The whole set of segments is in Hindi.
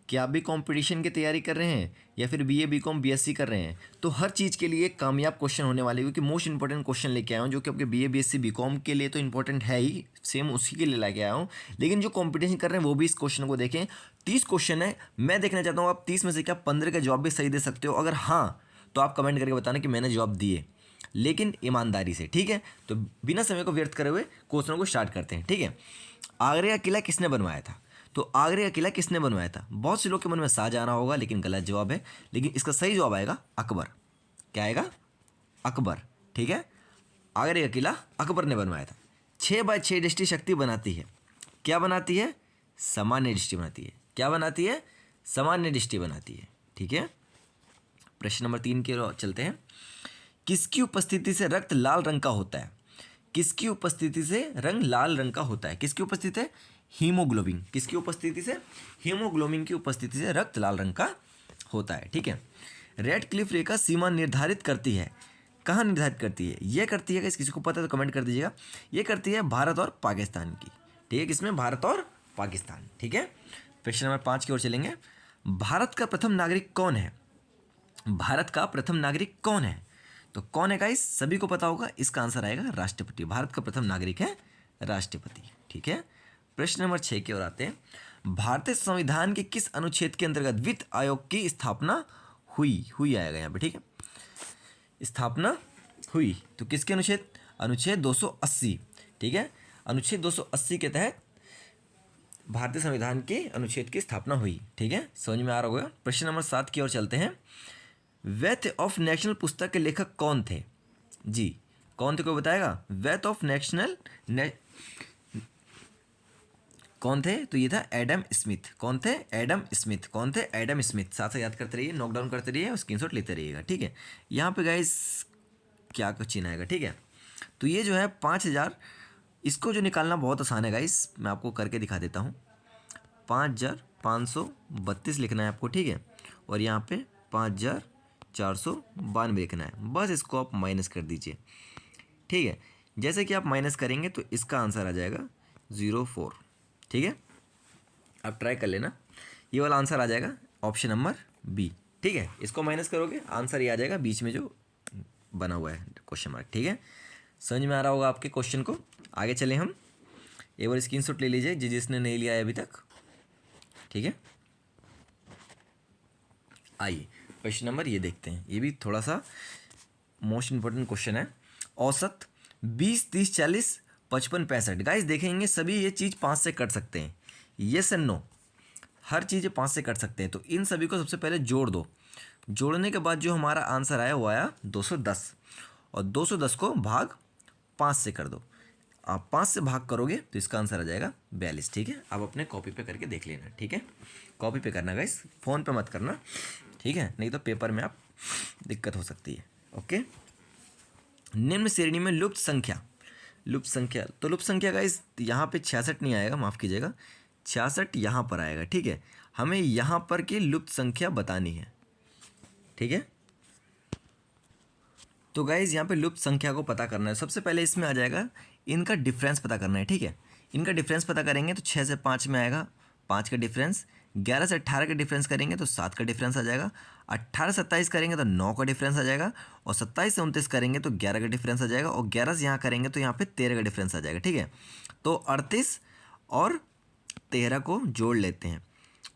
क्या आप भी कंपटीशन की तैयारी कर रहे हैं या फिर बीए बीकॉम बीएससी कर रहे हैं, तो हर चीज़ के लिए कामयाब क्वेश्चन होने वाले, क्योंकि मोस्ट इंपॉर्टेंट क्वेश्चन लेके आया हूँ जो कि आपके बीए बीएससी बीकॉम के लिए तो इंपॉर्टेंट है ही, सेम उसी के लिए लेके आया हूँ। लेकिन जो कंपटीशन कर रहे हैं वो भी इस क्वेश्चन को देखें। 30 क्वेश्चन है, मैं देखना चाहता हूँ आप 30 में से क्या 15 का जवाब भी सही दे सकते हो। अगर हाँ तो आप कमेंट करके बताना कि मैंने जवाब दिए, लेकिन ईमानदारी से, ठीक है। तो बिना समय को व्यर्थ करे हुए क्वेश्चनों को स्टार्ट करते हैं, ठीक है। आगरे का किला किसने बनवाया था? तो आगरे का किला किसने बनवाया था? बहुत से लोग के मन में शाहजहां होगा, लेकिन गलत जवाब है। लेकिन इसका सही जवाब आएगा अकबर। क्या आएगा? अकबर, ठीक है। आगरे का किला अकबर ने बनवाया था। 6x6 दृष्टि शक्ति बनाती है। क्या बनाती है? सामान्य दृष्टि बनाती है। क्या बनाती है? सामान्य दृष्टि बनाती है, ठीक है। प्रश्न नंबर 3 की ओर चलते हैं। किसकी उपस्थिति से रक्त लाल रंग का होता है? किसकी उपस्थिति से रंग लाल रंग का होता है? किसकी उपस्थिति से? हीमोग्लोबिन। किसकी उपस्थिति से? हीमोग्लोबिन की उपस्थिति से रक्त लाल रंग का होता है, ठीक है। रेड क्लिफ रेखा सीमा निर्धारित करती है। कहाँ निर्धारित करती है? यह करती है, किसी को पता है तो कमेंट कर दीजिएगा। ये करती है भारत और पाकिस्तान की, ठीक है। किसमें? भारत और पाकिस्तान, ठीक है। प्रश्न नंबर 5 की ओर चलेंगे। भारत का प्रथम नागरिक कौन है? भारत का प्रथम नागरिक कौन है? तो कौन है गाइस? सभी को पता होगा, इसका आंसर आएगा राष्ट्रपति। भारत का प्रथम नागरिक है राष्ट्रपति, ठीक है। प्रश्न नंबर 6 की ओर आते हैं। भारतीय संविधान के किस अनुच्छेद के अंतर्गत वित्त आयोग की स्थापना हुई आएगा यहाँ पे, ठीक है। स्थापना हुई तो किसके अनुच्छेद? अनुच्छेद 280, ठीक है। अनुच्छेद 280 के तहत भारतीय संविधान के अनुच्छेद की स्थापना हुई, ठीक है। समझ में आ रहा होगा। प्रश्न नंबर 7 की ओर चलते हैं। वेथ ऑफ नेशनल पुस्तक के लेखक कौन थे? जी, कौन थे, कोई बताएगा? वेथ ऑफ नेशनल कौन थे? तो ये था एडम स्मिथ। कौन थे? Adam Smith. कौन थे? Adam Smith. साथ साथ याद करते रहिए, नोट डाउन करते रहिए और स्क्रीनशॉट लेते रहिएगा, ठीक है। यहाँ पे गाइस क्या कुछ चिन्ह आएगा, ठीक है। तो ये जो है 5000, इसको जो निकालना बहुत आसान है गाइस, मैं आपको करके दिखा देता हूँ। 5532 लिखना है आपको, ठीक है। और यहाँ पे 5492 लिखना है। बस इसको आप माइनस कर दीजिए, ठीक है। जैसे कि आप माइनस करेंगे तो इसका आंसर आ जाएगा 04, ठीक है। आप ट्राई कर लेना, ये वाला आंसर आ जाएगा ऑप्शन नंबर बी, ठीक है। इसको माइनस करोगे आंसर ये आ जाएगा बीच में जो बना हुआ है क्वेश्चन मार्क, ठीक है। समझ में आ रहा होगा आपके क्वेश्चन को। आगे चले हम, एक बार स्क्रीनशॉट ले लीजिए जिसने नहीं लिया है अभी तक, ठीक है। आइए प्रश्न नंबर ये देखते हैं, ये भी थोड़ा सा मोस्ट इंपॉर्टेंट क्वेश्चन है। औसत 20, 30, 40, 55, 65। गाइस देखेंगे सभी ये चीज़ 5 से कट सकते हैं, येस एंड नो, हर चीज़ 5 से कट सकते हैं। तो इन सभी को सबसे पहले जोड़ दो। जोड़ने के बाद जो हमारा आंसर आया वो आया 210, और 210 को भाग 5 से कर दो। आप 5 से भाग करोगे तो इसका आंसर आ जाएगा 42, ठीक है। आप अपने कॉपी पे करके देख लेना, ठीक है। कॉपी पे करना गाइस, फ़ोन पे मत करना, ठीक है, नहीं तो पेपर में आप दिक्कत हो सकती है, ओके। निम्न श्रेणी में लुप्त संख्या, तो लुप्त संख्या गाइस यहाँ पे 66 नहीं आएगा, माफ़ कीजिएगा, 66 यहाँ पर आएगा, ठीक है। हमें यहाँ पर की लुप्त संख्या बतानी है, ठीक है। तो गाइज यहाँ पे लुप्त संख्या को पता करना है। सबसे पहले इसमें आ जाएगा इनका डिफरेंस पता करना है, ठीक है। इनका डिफरेंस पता करेंगे तो 6 से 5 में आएगा 5 का डिफरेंस। 11 से 18 का डिफरेंस करेंगे तो 7 का डिफरेंस आ जाएगा। 18 से 27 करेंगे तो 9 का डिफरेंस आ जाएगा। और 27 से 29 करेंगे तो 11 का डिफरेंस आ जाएगा। और 11 से यहाँ करेंगे तो यहाँ पे 13 का डिफरेंस आ जाएगा, ठीक है। तो 38 और 13 को जोड़ लेते हैं,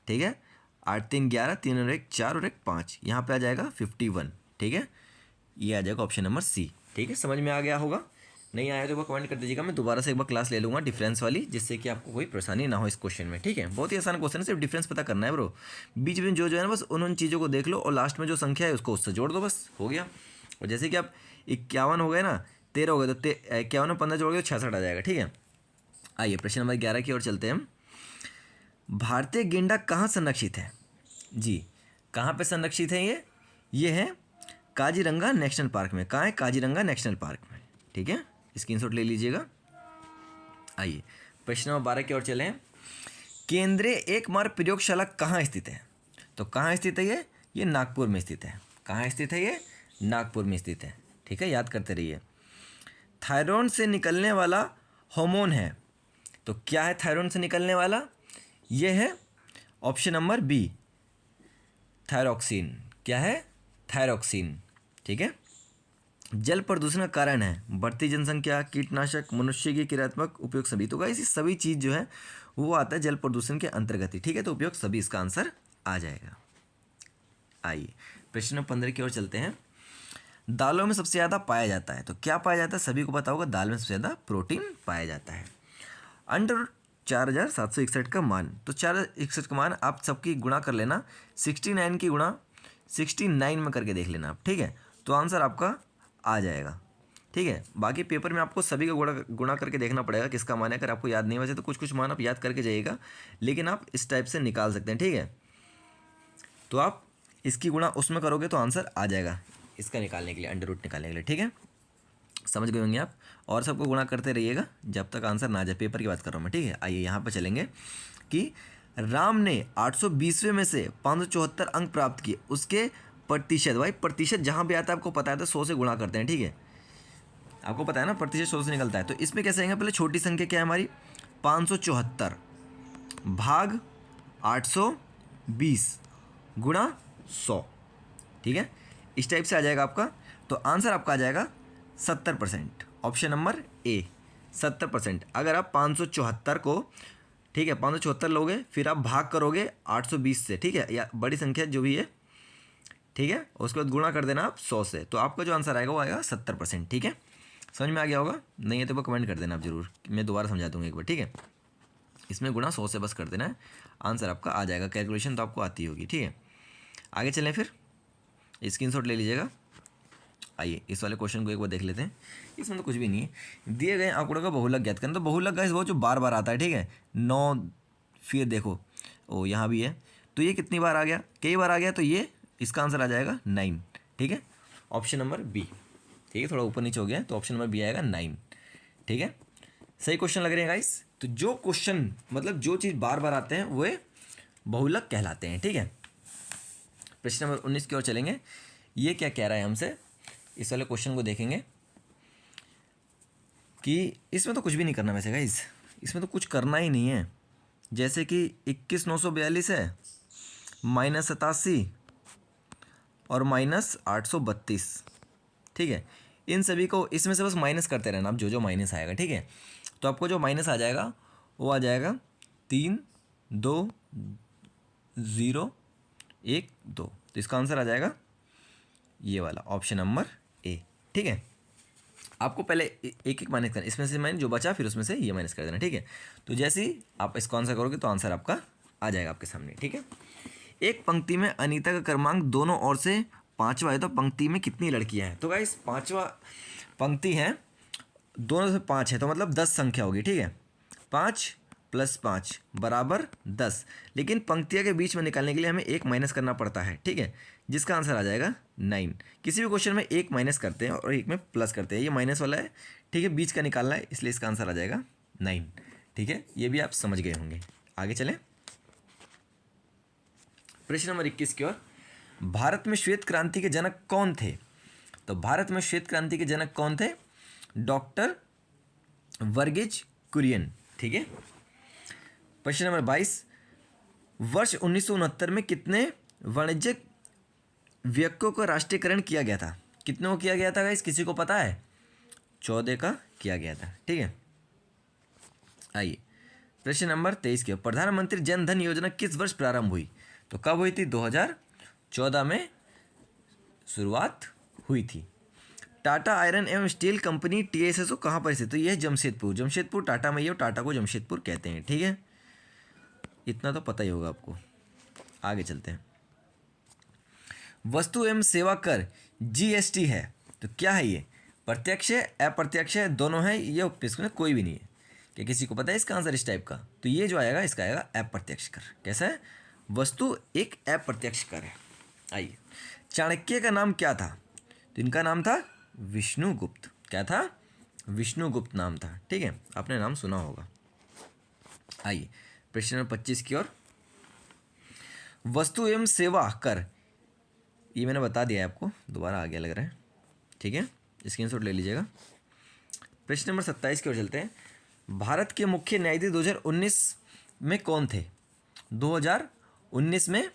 ठीक है। 8 3 11, 3 और 1 4 और 1 5, यहाँ पे आ जाएगा 51, ठीक है। ये आ जाएगा ऑप्शन नंबर सी, ठीक है। समझ में आ गया होगा, नहीं आया तो वो कमेंट कर दीजिएगा, मैं दोबारा से एक बार क्लास ले लूँगा डिफरेंस वाली, जिससे कि आपको कोई परेशानी ना हो इस क्वेश्चन में, ठीक है। बहुत ही आसान क्वेश्चन है, सिर्फ डिफरेंस पता करना है ब्रो। बीच में जो है ना बस उन चीज़ों को देख लो और लास्ट में जो संख्या है उसको उससे जोड़ दो, बस हो गया। और जैसे कि आप 51 हो गए ना, 13 हो गए, तो 51 में 15 जोड़ गए तो 66 आ जाएगा, ठीक है। आइए प्रश्न नंबर 11 की ओर चलते हैं हम। भारतीय गेंडा कहाँ संरक्षित है? जी, कहाँ पे संरक्षित है ये है काजीरंगा नेशनल पार्क में। कहाँ है? काजीरंगा नेशनल पार्क में, ठीक है। स्क्रीनशॉट ले लीजिएगा। आइए प्रश्न नंबर 12 की ओर चलें। केंद्रीय एकमात्र प्रयोगशाला कहाँ स्थित है? तो कहाँ स्थित है ये नागपुर में स्थित है। कहाँ स्थित है ये? नागपुर में स्थित है, ठीक है, याद करते रहिए। थायराइड से निकलने वाला हार्मोन है, तो क्या है थायराइड से निकलने वाला? ये है ऑप्शन नंबर बी, थायरॉक्सिन। क्या है? थायरॉक्सिन। ठीक है। जल प्रदूषण का कारण है बढ़ती जनसंख्या, कीटनाशक, मनुष्य की क्रियात्मक उपयोग सभी। तो गाइस ये सभी चीज़ जो है वो आता है जल प्रदूषण के अंतर्गत ही। ठीक है, तो उपयोग सभी इसका आंसर आ जाएगा। आइए प्रश्न नंबर 15 की ओर चलते हैं। दालों में सबसे ज़्यादा पाया जाता है, तो क्या पाया जाता है? सभी को पता होगा, दाल में सबसे ज़्यादा प्रोटीन पाया जाता है। अंडर 4761 का मान, तो 461 का मान आप सबकी गुणा कर लेना, 69 की गुणा 69 में करके देख लेना आप। ठीक है, तो आंसर आपका आ जाएगा। ठीक है, बाकी पेपर में आपको सभी का गुणा करके देखना पड़ेगा किसका मान है। अगर आपको याद नहीं, वैसे तो कुछ कुछ मान आप याद करके जाइएगा, लेकिन आप इस टाइप से निकाल सकते हैं। ठीक है, तो आप इसकी गुणा उसमें करोगे तो आंसर आ जाएगा इसका निकालने के लिए, अंडर रूट निकालने के लिए। ठीक है, समझ गए होंगे आप। और सबको गुणा करते रहिएगा जब तक आंसर ना आ जाए। पेपर की बात कर रहा हूँ मैं। ठीक है, आइए यहाँ पर चलेंगे कि राम ने 820वें में से 574 अंक प्राप्त किए, उसके प्रतिशत। भाई प्रतिशत जहाँ भी आता है आपको पता है, तो 100 से गुणा करते हैं। ठीक है, आपको पता है ना, प्रतिशत 100 से निकलता है। तो इसमें कैसे आएंगे? पहले छोटी संख्या क्या है हमारी? 574 भाग 820 गुणा 100। ठीक है, इस टाइप से आ जाएगा आपका। तो आंसर आपका आ जाएगा 70%। Option number A 70%। अगर आप 574 को, ठीक है, 574 लोगे, फिर आप भाग करोगे 820 से, ठीक है, या बड़ी संख्या जो भी है, ठीक है, उसके बाद गुणा कर देना आप 100 से, तो आपका जो आंसर आएगा वो आएगा 70%। ठीक है, समझ में आ गया होगा? नहीं है तो वो कमेंट कर देना आप जरूर, मैं दोबारा समझा दूँगा एक बार। ठीक है, इसमें गुणा 100 से बस कर देना है, आंसर आपका आ जाएगा। कैलकुलेशन तो आपको आती होगी। ठीक है, आगे चलें, फिर स्क्रीनशॉट ले लीजिएगा। आइए इस वाले क्वेश्चन को एक बार देख लेते हैं। इसमें तो कुछ भी नहीं है। दिए गए आंकड़ों का बहुलक ज्ञात करना। तो बहुलक गाइस वो जो बार बार आता है। ठीक है, 9, फिर देखो ओ यहाँ भी है, तो ये कितनी बार आ गया? कई बार आ गया, तो ये इसका आंसर आ जाएगा 9। ठीक है, ऑप्शन नंबर बी। ठीक है, थोड़ा ऊपर नीचे हो गया, तो ऑप्शन नंबर बी आएगा 9। ठीक है, सही क्वेश्चन लग रहे हैं गाइस। तो जो क्वेश्चन मतलब जो चीज़ बार बार आते हैं वे बहुलक कहलाते हैं। ठीक है, प्रश्न नंबर 19 की ओर चलेंगे। ये क्या कह रहा है हमसे? इस वाले क्वेश्चन को देखेंगे कि इसमें तो कुछ भी नहीं करना वैसे गाइस, इसमें तो कुछ करना ही नहीं है। जैसे कि 21,942 है, -87 और -832। ठीक है, इन सभी को इसमें से बस माइनस करते रहना आप, जो जो माइनस आएगा। ठीक है, तो आपको जो माइनस आ जाएगा वो आ जाएगा 3, 2, 0, 1, 2। तो इसका आंसर आ जाएगा ये वाला, ऑप्शन नंबर ए। ठीक है, आपको पहले एक एक माइनस करना, इसमें से माइनस जो बचा फिर उसमें से ये माइनस कर देना। ठीक है, तो जैसे ही आप इसको आंसर करोगे तो आंसर आपका आ जाएगा आपके सामने। ठीक है, एक पंक्ति में अनीता का क्रमांक दोनों ओर से 5वां है, तो पंक्ति में कितनी लड़कियां हैं? तो गाइस 5वां पंक्ति है, दोनों से 5 है, तो मतलब 10 संख्या होगी। ठीक है, 5 + 5 = 10, लेकिन पंक्तियों के बीच में निकालने के लिए हमें एक माइनस करना पड़ता है। ठीक है, जिसका आंसर आ जाएगा 9। किसी भी क्वेश्चन में एक माइनस करते हैं और एक में प्लस करते हैं, ये माइनस वाला है। ठीक है, बीच का निकालना है, इसलिए इसका आंसर आ जाएगा 9। ठीक है, ये भी आप समझ गए होंगे। आगे चलें, प्रश्न नंबर 21 की ओर। भारत में श्वेत क्रांति के जनक कौन थे? तो भारत में श्वेत क्रांति के जनक कौन थे? डॉक्टर वर्गीज कुरियन। ठीक है, प्रश्न नंबर 22। वर्ष 1969 में कितने वाणिज्यिक व्यक्तियों का राष्ट्रीयकरण किया गया था? कितनों को किया गया था गाइस, किसी को पता है? 14 का किया गया था। ठीक है, आइए प्रश्न नंबर 23 के। प्रधानमंत्री जन धन योजना किस वर्ष प्रारंभ हुई? तो कब हुई थी? 2014 में शुरुआत हुई थी। टाटा आयरन एवं स्टील कंपनी TSSO कहाँ पर स्थित? तो ये है जमशेदपुर। जमशेदपुर टाटा में ही है, टाटा को जमशेदपुर कहते हैं। ठीक है, इतना तो पता ही होगा आपको। आगे चलते हैं। वस्तु एवं सेवा कर GST है, तो क्या है ये? प्रत्यक्ष है, अप्रत्यक्ष है, दोनों है, ये इसमें कोई भी नहीं है। क्या किसी को पता है इसका आंसर इस टाइप का? तो ये जो आएगा इसका आएगा अप्रत्यक्ष कर। कैसा है? वस्तु एक अप्रत्यक्ष कर है। आइए, चाणक्य का नाम क्या था? तो इनका नाम था विष्णुगुप्त। क्या था? विष्णुगुप्त नाम था। ठीक है, आपने नाम सुना होगा। आइए प्रश्न नंबर 25 की ओर। वस्तु एवं सेवा कर, ये मैंने बता दिया है आपको, दोबारा आ गया लग रहा है। ठीक है, स्क्रीनशॉट ले लीजिएगा। प्रश्न नंबर 27 की ओर चलते हैं। भारत के मुख्य न्यायाधीश 2019 में कौन थे? 2019 में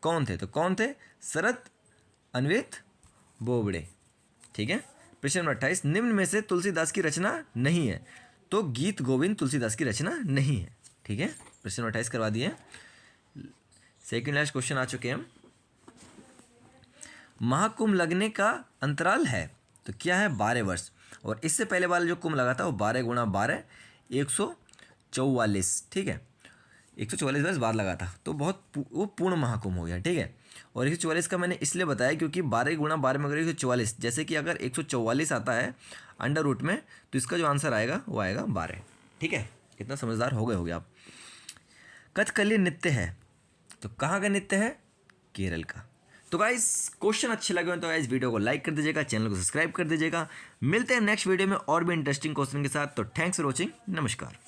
कौन थे? तो कौन थे? शरद अन्वित बोबड़े। ठीक है। प्रश्न नंबर 28, निम्न में से तुलसीदास की रचना नहीं है। तो गीत गोविंद तुलसीदास की रचना नहीं है। ठीक है, प्रश्न नंबर 28 करवा दिए। सेकंड लास्ट क्वेश्चन आ चुके हैं हम। महाकुंभ लगने का अंतराल है, तो क्या है? 12 वर्ष। और इससे पहले वाला जो कुंभ लगा था वो 12 गुणा 12 144। ठीक है, 144 वर्ष बाद लगा था, तो वो पूर्ण महाकुंभ हो गया। ठीक है, और 144 का मैंने इसलिए बताया क्योंकि 12 गुणा 12 में अगर 144, जैसे कि अगर 144 आता है अंडर रूट में, तो इसका जो आंसर आएगा वो आएगा 12। ठीक है, कितना समझदार हो गए आप। कथकली नृत्य है, तो कहाँ का नृत्य है? केरल का। तो गाइस क्वेश्चन अच्छे लगे हो तो गाइस वीडियो को लाइक कर दीजिएगा, चैनल को सब्सक्राइब कर दीजिएगा। मिलते हैं नेक्स्ट वीडियो में और भी इंटरेस्टिंग क्वेश्चन के साथ। तो थैंक्स फॉर वॉचिंग, नमस्कार।